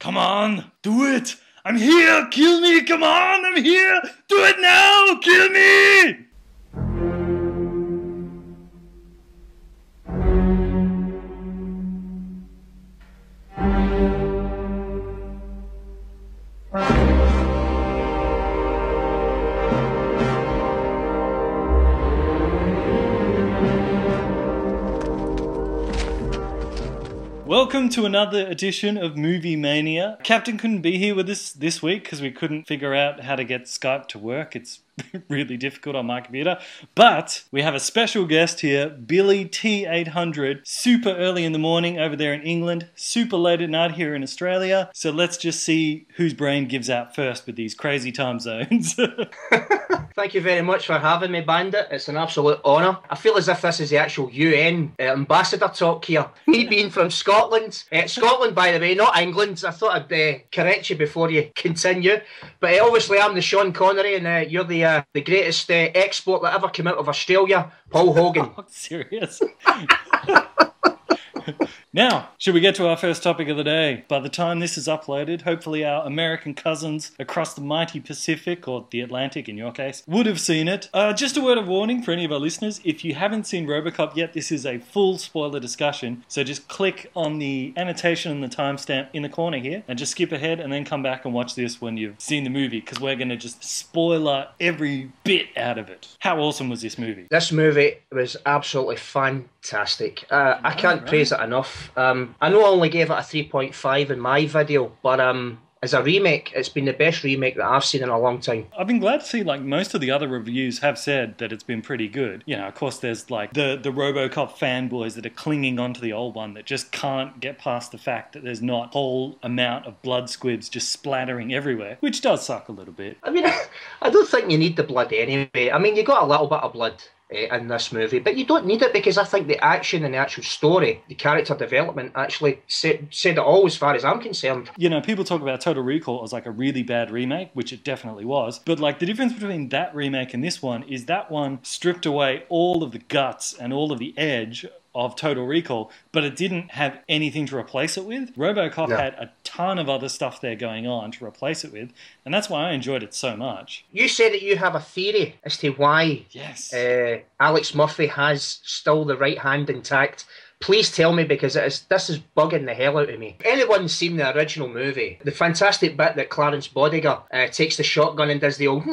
Come on, do it! I'm here! Kill me! Come on, I'm here! Do it now! Kill me! Welcome to another edition of Movie Mania. Captain couldn't be here with us this week because we couldn't figure out how to get Skype to work. It's really difficult on my computer. But we have a special guest here, Billy T800, super early in the morning over there in England, super late at night here in Australia. So let's just see whose brain gives out first with these crazy time zones. Thank you very much for having me, Bandit. It's an absolute honour. I feel as if this is the actual UN ambassador talk here. Me being from Scotland. Scotland, by the way, not England. I thought I'd correct you before you continue. But obviously I'm the Sean Connery and you're the greatest export that ever came out of Australia, Paul Hogan. Oh, serious? Now, should we get to our first topic of the day? By the time this is uploaded, hopefully our American cousins across the mighty Pacific, or the Atlantic in your case, would have seen it. Just a word of warning for any of our listeners, if you haven't seen RoboCop yet, this is a full spoiler discussion, so just click on the annotation and the timestamp in the corner here, and just skip ahead and then come back and watch this when you've seen the movie, because we're going to just spoiler every bit out of it. How awesome was this movie? This movie was absolutely fantastic. I can't praise it enough. I know I only gave it a 3.5 in my video, but as a remake, it's been the best remake that I've seen in a long time. I've been glad to see, like, most of the other reviews have said that it's been pretty good. You know, of course, there's, like, the RoboCop fanboys that are clinging onto the old one that just can't get past the fact that there's not a whole amount of blood squibs just splattering everywhere, which does suck a little bit. I mean, I don't think you need the blood anyway. I mean, you got a little bit of blood in this movie, but you don't need it because I think the action and the actual story, the character development actually said it all as far as I'm concerned. You know, people talk about Total Recall as like a really bad remake, which it definitely was, but like the difference between that remake and this one is that one stripped away all of the guts and all of the edge of Total Recall, but it didn't have anything to replace it with. RoboCop had a ton of other stuff there going on to replace it with, and that's why I enjoyed it so much. You say that you have a theory as to why Alex Murphy has still the right hand intact. Please tell me, because this is bugging the hell out of me. Anyone's seen the original movie, the fantastic bit that Clarence Bodiger takes the shotgun and does the old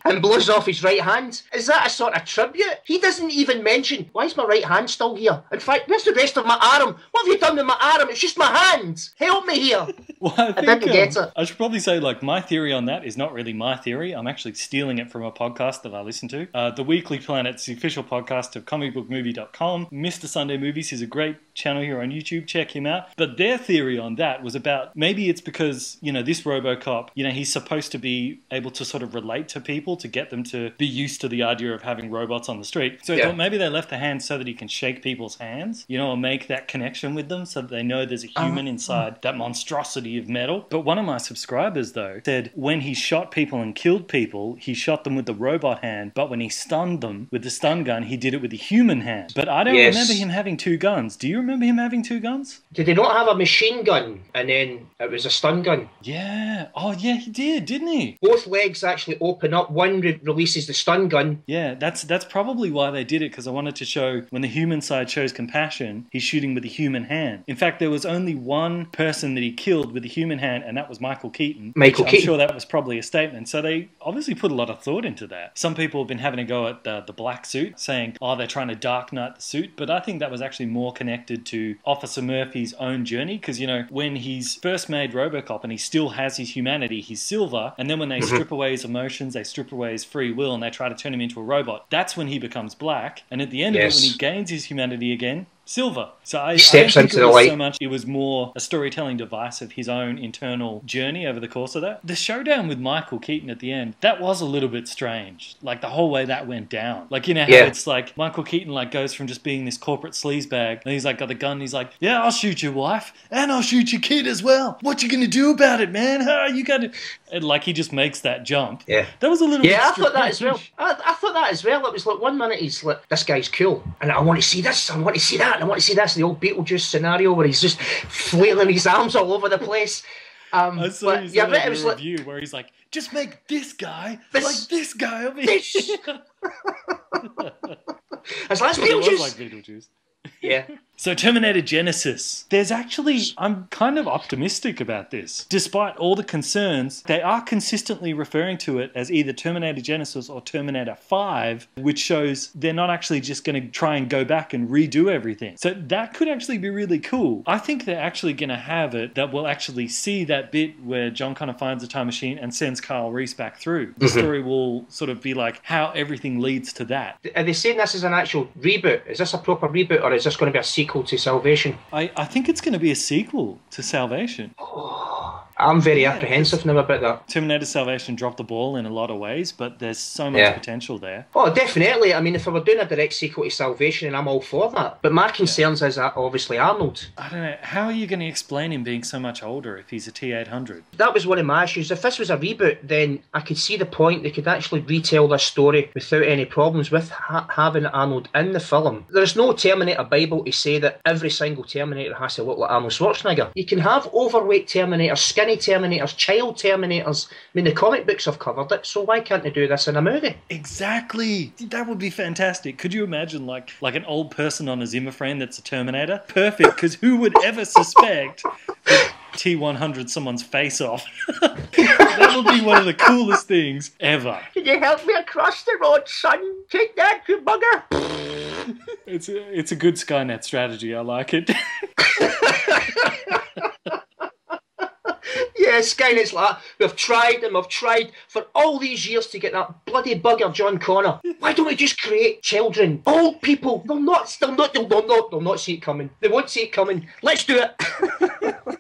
and blows off his right hand. Is that a sort of tribute? He doesn't even mention, why is my right hand still here? In fact, where's the rest of my arm? What have you done with my arm? It's just my hand. Help me here. Well, I didn't get it. I should probably say, like, my theory on that is not really my theory. I'm actually stealing it from a podcast that I listen to. The Weekly Planet's the official podcast of comicbookmovie.com. Mr. Sunday Movies is a great channel here on YouTube. Check him out. But their theory on that was about, maybe it's because, you know, this RoboCop, you know, he's supposed to be able to sort of relate to people, to get them to be used to the idea of having robots on the street. So I thought maybe they left the hands so that he can shake people's hands, you know, or make that connection with them so that they know there's a human inside that monstrosity of metal. But one of my subscribers, though, said when he shot people and killed people, he shot them with the robot hand, but when he stunned them with the stun gun, he did it with the human hand. But I don't remember him having two guns. Do you remember him having two guns? Did he not have a machine gun and then it was a stun gun? Yeah. Oh, yeah, he did, didn't he? Both legs actually open up. One releases the stun gun. Yeah, that's probably why they did it, because I wanted to show when the human side shows compassion, he's shooting with the human hand. In fact, there was only one person that he killed with the human hand, and that was Michael Keaton. I'm sure that was probably a statement. So they obviously put a lot of thought into that. Some people have been having a go at the black suit, saying, oh, they're trying to Dark Knight the suit, but I think that was actually more connected to Officer Murphy's own journey, because, you know, when he's first made RoboCop and he still has his humanity, he's silver, and then when they strip away his emotions, they strip away his free will, and they try to turn him into a robot, that's when he becomes black. And at the end of it, when he gains his humanity again, Silver. So I don't steps think into it the was light. so much, it was more a storytelling device of his own internal journey over the course of that. The showdown with Michael Keaton at the end, that was a little bit strange. Like the whole way that went down. Like, you know how Yeah. it's like Michael Keaton like goes from just being this corporate sleazebag, and he's like got the gun, and he's like, yeah, I'll shoot your wife, and I'll shoot your kid as well. What you gonna do about it, man? Huh? You gotta... And like he just makes that jump. Yeah. That was a little bit Yeah, I strange. thought that as well. I thought that as well. It was like one minute he's like, this guy's cool, and I want to see this, I want to see that, and I want to see this. The old Beetlejuice scenario where he's just flailing his arms all over the place. I saw you yeah, said but in it a was review where he's like, just make this guy This- like this guy over here. this. As that's It was Beetlejuice. like Beetlejuice. Yeah. So Terminator Genesis. There's actually, I'm kind of optimistic about this. Despite all the concerns, they are consistently referring to it as either Terminator Genesis or Terminator 5, which shows they're not actually just going to try and go back and redo everything. So that could actually be really cool. I think they're actually going to have it that we'll actually see that bit where John Connor finds a time machine and sends Kyle Reese back through. The story will sort of be like how everything leads to that. Are they saying this is an actual reboot? Is this a proper reboot, or is this going to be a sequel to Salvation? I think it's going to be a sequel to Salvation. I'm very apprehensive now about that. Terminator Salvation dropped the ball in a lot of ways, but there's so much potential there. Oh, definitely. I mean, if I were doing a direct sequel to Salvation, and I'm all for that. But my concerns is obviously Arnold. I don't know, how are you going to explain him being so much older if he's a T-800? That was one of my issues. If this was a reboot, then I could see the point. They could actually retell this story without any problems with having Arnold in the film. There's no Terminator Bible to say that every single Terminator has to look like Arnold Schwarzenegger. You can have overweight Terminators, skinny Terminators, child Terminators. I mean, the comic books have covered it, so why can't they do this in a movie? Exactly! That would be fantastic. Could you imagine like an old person on a Zimmer frame that's a Terminator? Perfect, because who would ever suspect that T-100 someone's face off? That would be one of the coolest things ever. Can you help me across the road, son? Take that, you bugger! It's a good Skynet strategy. I like it. Yeah, Skynet's like, we've tried and we've tried for all these years to get that bloody bugger John Connor. Why don't we just create children, old people? They'll not see it coming. They won't see it coming. Let's do it.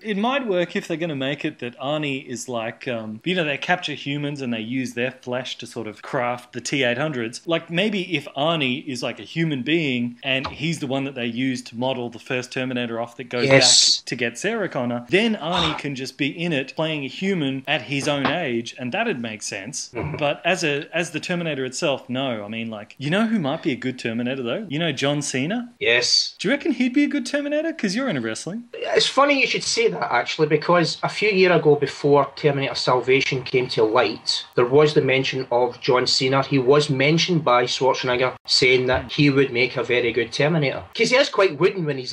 It might work if they're going to make it that Arnie is like, they capture humans and they use their flesh to sort of craft the T-800s. Like maybe if Arnie is like a human being and he's the one that they use to model the first Terminator off that goes back to get Sarah Connor, then Arnie can just be in it playing a human at his own age, and that'd make sense. But as the Terminator itself, no. I mean, like, you know who might be a good Terminator though? You know John Cena? Yes. Do you reckon he'd be a good Terminator? Because you're into wrestling. It's funny you should say that, actually, because a few years ago, before Terminator Salvation came to light, there was the mention of John Cena. He was mentioned by Schwarzenegger, saying that he would make a very good Terminator. Because he is quite wooden when he's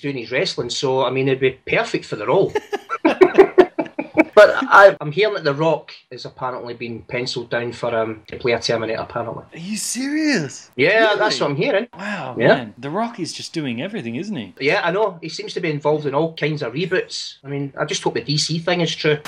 doing his wrestling, so, I mean, it'd be perfect for the role. But I'm hearing that The Rock is apparently been penciled down for to play a Terminator, apparently. Are you serious? Yeah, Really? that's what I'm hearing. Wow, Yeah. man. The Rock is just doing everything, isn't he? Yeah, I know. He seems to be involved in all kinds of reboots. I mean, I just hope the DC thing is true.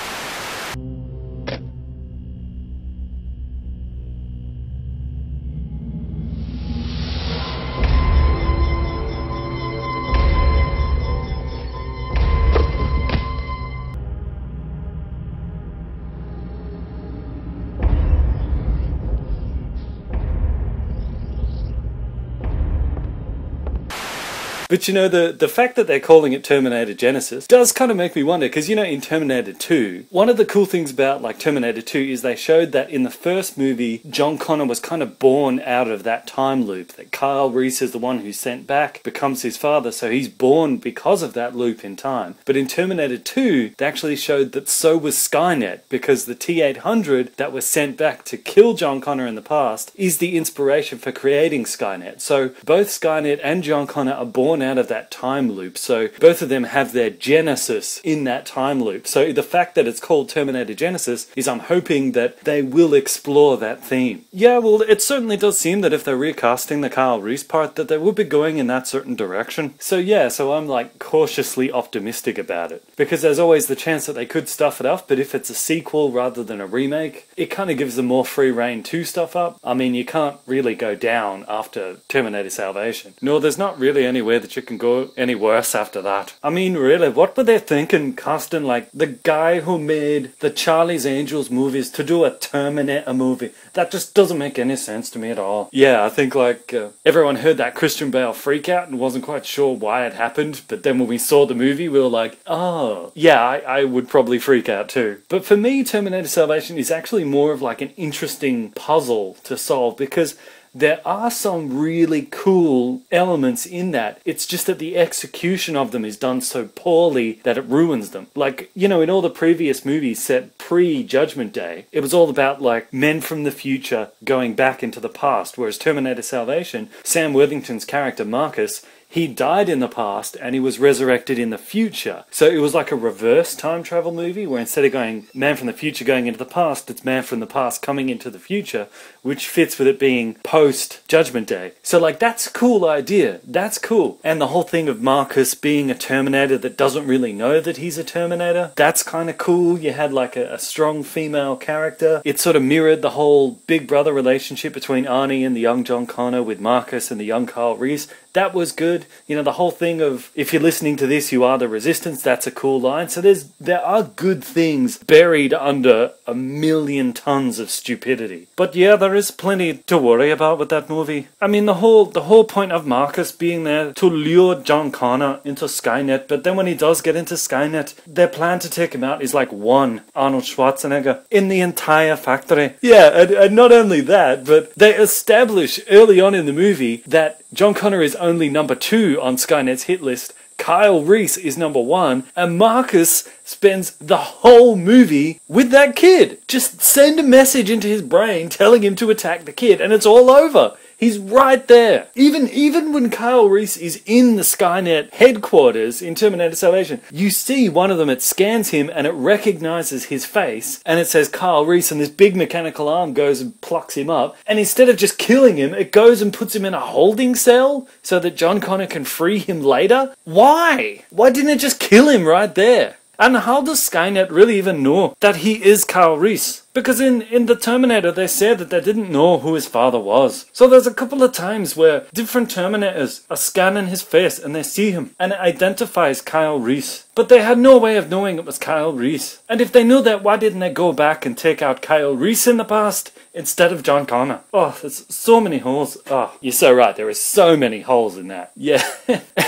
But you know, the fact that they're calling it Terminator Genesis does kind of make me wonder, because you know, in Terminator 2, one of the cool things about like Terminator 2 is they showed that in the first movie, John Connor was kind of born out of that time loop, that Kyle Reese is the one who's sent back, becomes his father, so he's born because of that loop in time. But in Terminator 2, they actually showed that so was Skynet, because the T-800 that was sent back to kill John Connor in the past is the inspiration for creating Skynet. So both Skynet and John Connor are born out of that time loop, so both of them have their genesis in that time loop. So the fact that it's called Terminator Genesis is, I'm hoping that they will explore that theme. Yeah, well, it certainly does seem that if they're recasting the Kyle Reese part, that they would be going in that certain direction. So yeah, so I'm like cautiously optimistic about it, because there's always the chance that they could stuff it up, but if it's a sequel rather than a remake, it kind of gives them more free reign to stuff up. I mean, you can't really go down after Terminator Salvation. No, there's not really anywhere that that you can go any worse after that. I mean, really, what were they thinking casting like the guy who made the Charlie's Angels movies to do a Terminator movie? That just doesn't make any sense to me at all. Yeah, I think like everyone heard that Christian Bale freak out and wasn't quite sure why it happened, but then when we saw the movie we were like, oh, yeah, I would probably freak out too. But for me, Terminator Salvation is actually more of like an interesting puzzle to solve, because there are some really cool elements in that. It's just that the execution of them is done so poorly that it ruins them. Like, you know, in all the previous movies set pre-Judgment Day, it was all about, like, men from the future going back into the past, whereas Terminator Salvation, Sam Worthington's character, Marcus, he died in the past and he was resurrected in the future. So it was like a reverse time travel movie where instead of going man from the future going into the past, it's man from the past coming into the future, which fits with it being post Judgment Day. So like, that's a cool idea. That's cool. And the whole thing of Marcus being a Terminator that doesn't really know that he's a Terminator, that's kind of cool. You had like a strong female character. It sort of mirrored the whole big brother relationship between Arnie and the young John Connor with Marcus and the young Kyle Reese. That was good. You know, the whole thing of, if you're listening to this, you are the Resistance, that's a cool line. So there are good things buried under a million tons of stupidity. But yeah, there is plenty to worry about with that movie. I mean, the whole point of Marcus being there to lure John Connor into Skynet, but then when he does get into Skynet, their plan to take him out is like one Arnold Schwarzenegger in the entire factory. Yeah, and not only that, but they establish early on in the movie that John Connor is only number 2 on Skynet's hit list. Kyle Reese is number 1, and Marcus spends the whole movie with that kid. Just send a message into his brain telling him to attack the kid, and it's all over. He's right there. Even when Kyle Reese is in the Skynet headquarters in Terminator Salvation, you see one of them, it scans him and it recognizes his face and it says Kyle Reese, and this big mechanical arm goes and plucks him up, and instead of just killing him, it goes and puts him in a holding cell so that John Connor can free him later? Why? Why didn't it just kill him right there? And how does Skynet really even know that he is Kyle Reese? Because in the Terminator, they said that they didn't know who his father was. So there's a couple of times where different Terminators are scanning his face and they see him, and it identifies Kyle Reese. But they had no way of knowing it was Kyle Reese. And if they knew that, why didn't they go back and take out Kyle Reese in the past instead of John Connor? Oh, there's so many holes. Oh, you're so right, there are so many holes in that. Yeah,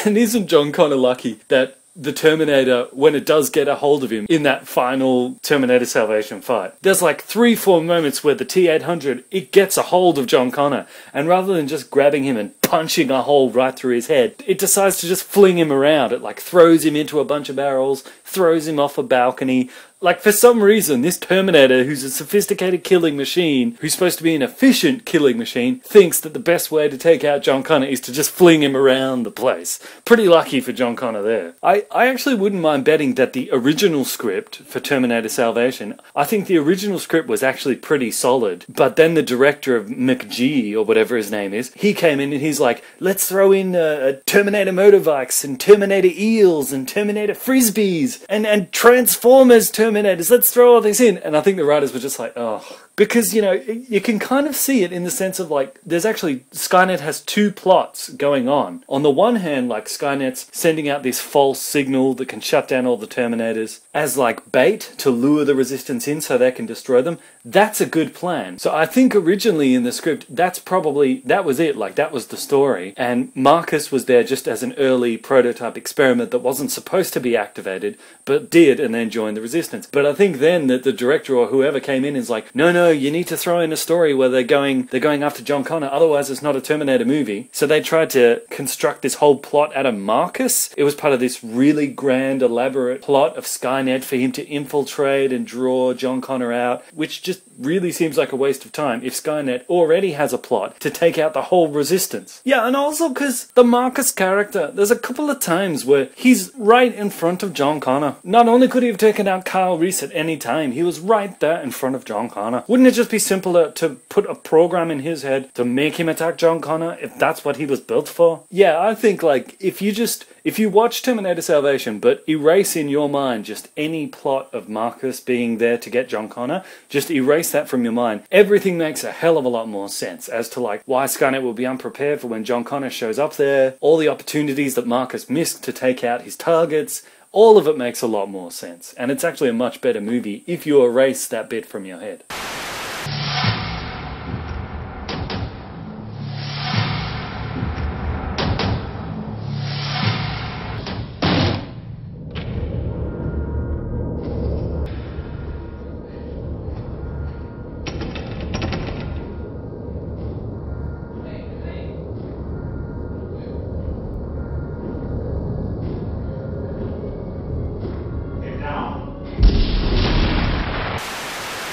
and isn't John Connor lucky that the Terminator, when it does get a hold of him in that final Terminator Salvation fight, there's like 3-4 moments where the T-800, it gets a hold of John Connor, and rather than just grabbing him and punching a hole right through his head, it decides to just fling him around. It like throws him into a bunch of barrels, throws him off a balcony. Like, for some reason, this Terminator, who's a sophisticated killing machine, who's supposed to be an efficient killing machine, thinks that the best way to take out John Connor is to just fling him around the place. Pretty lucky for John Connor there. I actually wouldn't mind betting that the original script for Terminator Salvation, I think the original script was actually pretty solid, but then the director of McG, or whatever his name is, he came in and he's like, let's throw in Terminator motorbikes, and Terminator eels, and Terminator frisbees, and Transformers Terminators, let's throw all these in. And I think the writers were just like, oh. Because, you know, you can kind of see it in the sense of, like, there's actually, Skynet has 2 plots going on. On the one hand, like, Skynet's sending out this false signal that can shut down all the Terminators as, like, bait to lure the Resistance in so they can destroy them. That's a good plan. So I think originally in the script, that was it, like, that was the story. And Marcus was there just as an early prototype experiment that wasn't supposed to be activated, but did, and then joined the Resistance. But I think then that the director or whoever came in is like, no, you need to throw in a story where they're going after John Connor, otherwise it's not a Terminator movie. So they tried to construct this whole plot out of Marcus. It was part of this really grand, elaborate plot of Skynet for him to infiltrate and draw John Connor out, which just really seems like a waste of time if Skynet already has a plot to take out the whole Resistance. Yeah, and also because the Marcus character, there's a couple of times where he's right in front of John Connor. Not only could he have taken out Kyle Reese at any time, he was right there in front of John Connor. Wouldn't it just be simpler to put a program in his head to make him attack John Connor if that's what he was built for? Yeah, I think, like, if you watch Terminator Salvation but erase in your mind just any plot of Marcus being there to get John Connor, just erase erase that from your mind, everything makes a hell of a lot more sense as to like why Skynet will be unprepared for when John Connor shows up there, all the opportunities that Marcus missed to take out his targets. All of it makes a lot more sense, and it's actually a much better movie if you erase that bit from your head.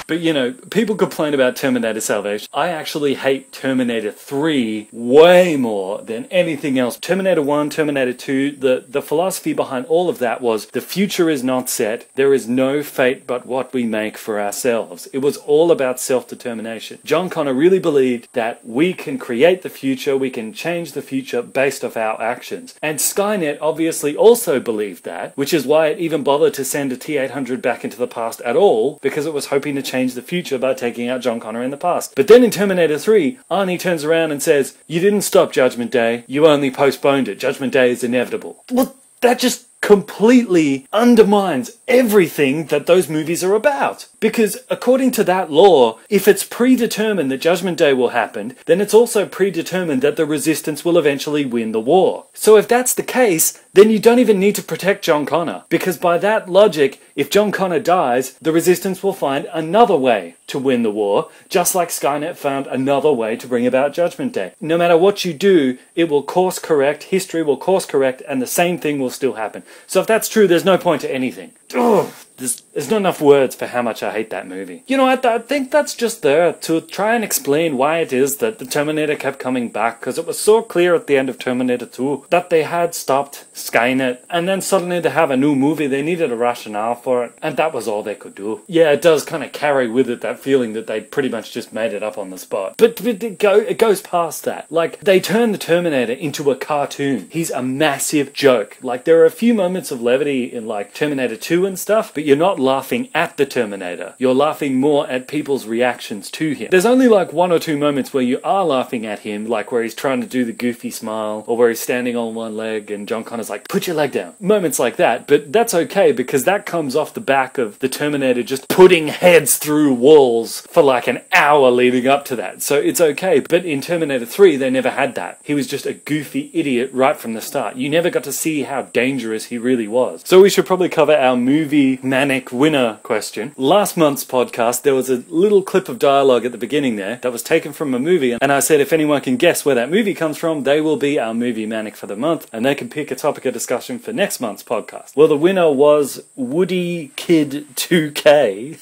But you know, people complain about Terminator Salvation. I actually hate Terminator 3 way more than anything else. Terminator 1, Terminator 2, the philosophy behind all of that was the future is not set. There is no fate but what we make for ourselves. It was all about self-determination. John Connor really believed that we can create the future, we can change the future based off our actions. And Skynet obviously also believed that, which is why it even bothered to send a T-800 back into the past at all, because it was hoping to change the future by taking out John Connor in the past. But then in Terminator 3, Arnie turns around and says, "You didn't stop Judgment Day, you only postponed it. Judgment Day is inevitable." Well, that just completely undermines everything that those movies are about. Because according to that law, if it's predetermined that Judgment Day will happen, then it's also predetermined that the Resistance will eventually win the war. So if that's the case, then you don't even need to protect John Connor. Because by that logic, if John Connor dies, the Resistance will find another way to win the war, just like Skynet found another way to bring about Judgment Day. No matter what you do, it will course correct, history will course correct, and the same thing will still happen. So if that's true, there's no point to anything. Ugh. There's not enough words for how much I hate that movie. You know, I think that's just there to try and explain why it is that the Terminator kept coming back, because it was so clear at the end of Terminator 2 that they had stopped Skynet, and then suddenly to have a new movie, they needed a rationale for it, and that was all they could do. Yeah, it does kind of carry with it that feeling that they pretty much just made it up on the spot. But it goes past that. Like, they turned the Terminator into a cartoon. He's a massive joke. Like, there are a few moments of levity in, like, Terminator 2 and stuff, but you're not laughing at the Terminator. You're laughing more at people's reactions to him. There's only like one or two moments where you are laughing at him, like where he's trying to do the goofy smile, or where he's standing on one leg and John Connor's like, "Put your leg down." Moments like that, but that's okay because that comes off the back of the Terminator just putting heads through walls for like an hour leading up to that. So it's okay. But in Terminator 3, they never had that. He was just a goofy idiot right from the start. You never got to see how dangerous he really was. So we should probably cover our movie manic winner question. Last month's podcast, there was a little clip of dialogue at the beginning there that was taken from a movie, and I said if anyone can guess where that movie comes from, they will be our movie manic for the month, and they can pick a topic of discussion for next month's podcast. Well, the winner was Woody Kid 2K.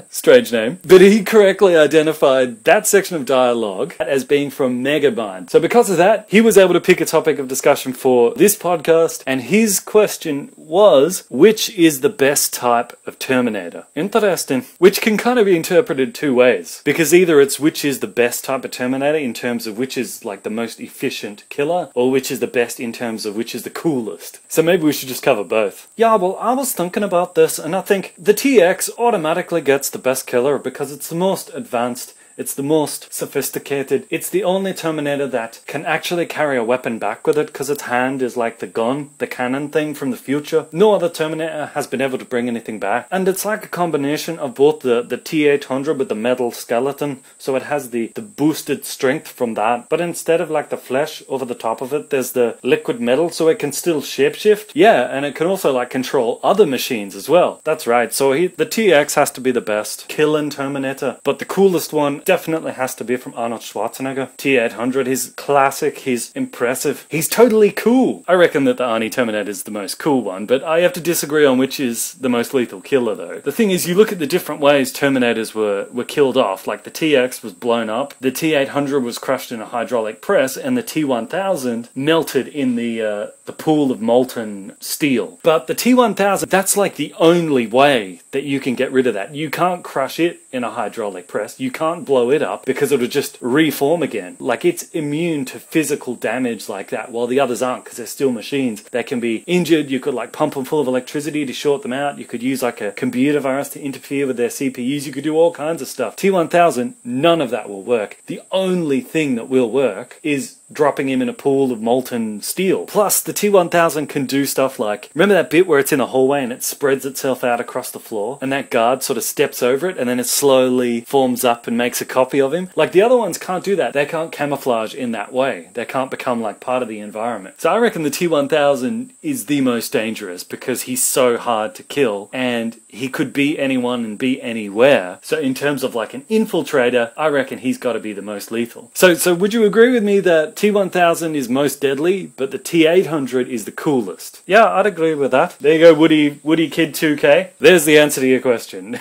Strange name. But he correctly identified that section of dialogue as being from Megamind. So because of that, he was able to pick a topic of discussion for this podcast, and his question was, which is the best type of Terminator? Interesting. Which can kind of be interpreted two ways. Because either it's which is the best type of Terminator in terms of which is like the most efficient killer, or which is the best in terms of which is the coolest. So maybe we should just cover both. Yeah, well, I was thinking about this, and I think the TX automatically gets the best killer because it's the most advanced. It's the most sophisticated. It's the only Terminator that can actually carry a weapon back with it because its hand is like the gun, the cannon thing from the future. No other Terminator has been able to bring anything back. And it's like a combination of both the T-800 with the metal skeleton, so it has the boosted strength from that, but instead of like the flesh over the top of it, there's the liquid metal, so it can still shapeshift. Yeah, and it can also like control other machines as well. That's right, so the TX has to be the best killing Terminator, but the coolest one definitely has to be from Arnold Schwarzenegger. T-800, he's classic, he's impressive, he's totally cool. I reckon that the Arnie Terminator is the most cool one, but I have to disagree on which is the most lethal killer though. The thing is, you look at the different ways Terminators were killed off, like the TX was blown up, the T-800 was crushed in a hydraulic press, and the T-1000 melted in the pool of molten steel. But the T-1000, that's like the only way that you can get rid of that. You can't crush it in a hydraulic press, you can't blow blow it up because it'll just reform again. Like, it's immune to physical damage like that, while the others aren't, because they're still machines. They can be injured. You could like pump them full of electricity to short them out. You could use like a computer virus to interfere with their CPUs. You could do all kinds of stuff. T-1000, none of that will work. The only thing that will work is dropping him in a pool of molten steel. Plus, the T-1000 can do stuff like, remember that bit where it's in a hallway and it spreads itself out across the floor, and that guard sort of steps over it and then it slowly forms up and makes a copy of him? Like, the other ones can't do that. They can't camouflage in that way. They can't become like part of the environment. So I reckon the T-1000 is the most dangerous because he's so hard to kill and he could be anyone and be anywhere. So in terms of like an infiltrator, I reckon he's got to be the most lethal. So would you agree with me that T-1000 is most deadly, but the T-800 is the coolest? Yeah, I'd agree with that. There you go, Woody Kid 2K. There's the answer to your question.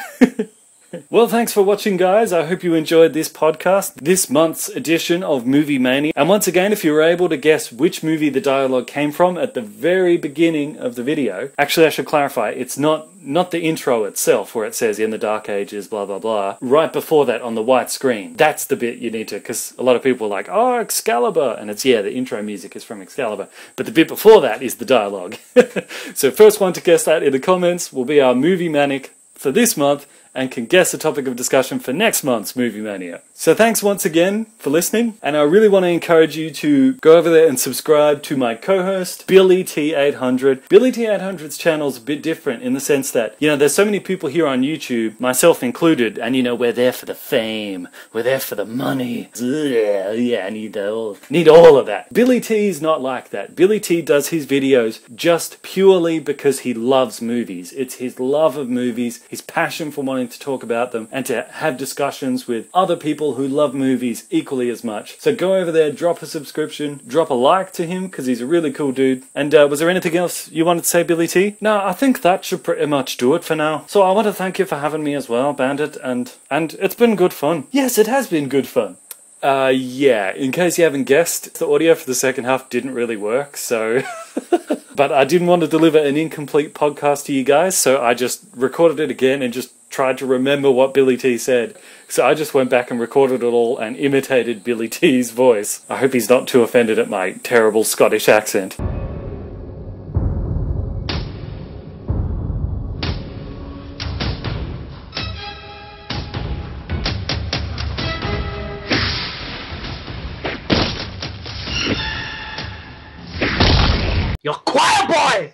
Well, thanks for watching, guys. I hope you enjoyed this podcast, this month's edition of Movie Mania. And once again, if you were able to guess which movie the dialogue came from at the very beginning of the video, actually I should clarify, it's not the intro itself where it says in the dark ages, blah, blah, blah. Right before that on the white screen. That's the bit you need to, because a lot of people are like, oh, Excalibur. And it's, yeah, the intro music is from Excalibur. But the bit before that is the dialogue. So first one to guess that in the comments will be our Movie Manic for this month, and can guess the topic of discussion for next month's Movie Mania. So thanks once again for listening, and I really want to encourage you to go over there and subscribe to my co-host, Billy T800. Billy T800's channel's a bit different in the sense that, you know, there's so many people here on YouTube, myself included, and you know, we're there for the fame, we're there for the money. Yeah, I need all of that. Billy T's not like that. Billy T does his videos just purely because he loves movies. It's his love of movies, his passion for wanting to talk about them, and to have discussions with other people who love movies equally as much. So go over there, drop a subscription, drop a like to him, because he's a really cool dude. And was there anything else you wanted to say, Billy T? No, I think that should pretty much do it for now. So I want to thank you for having me as well, Bandit, and it's been good fun. Yes, it has been good fun. Yeah, in case you haven't guessed, the audio for the second half didn't really work, so... But I didn't want to deliver an incomplete podcast to you guys, so I just recorded it again and just tried to remember what Billy T said. So I just went back and recorded it all and imitated Billy T's voice. I hope he's not too offended at my terrible Scottish accent. You're quiet, boy!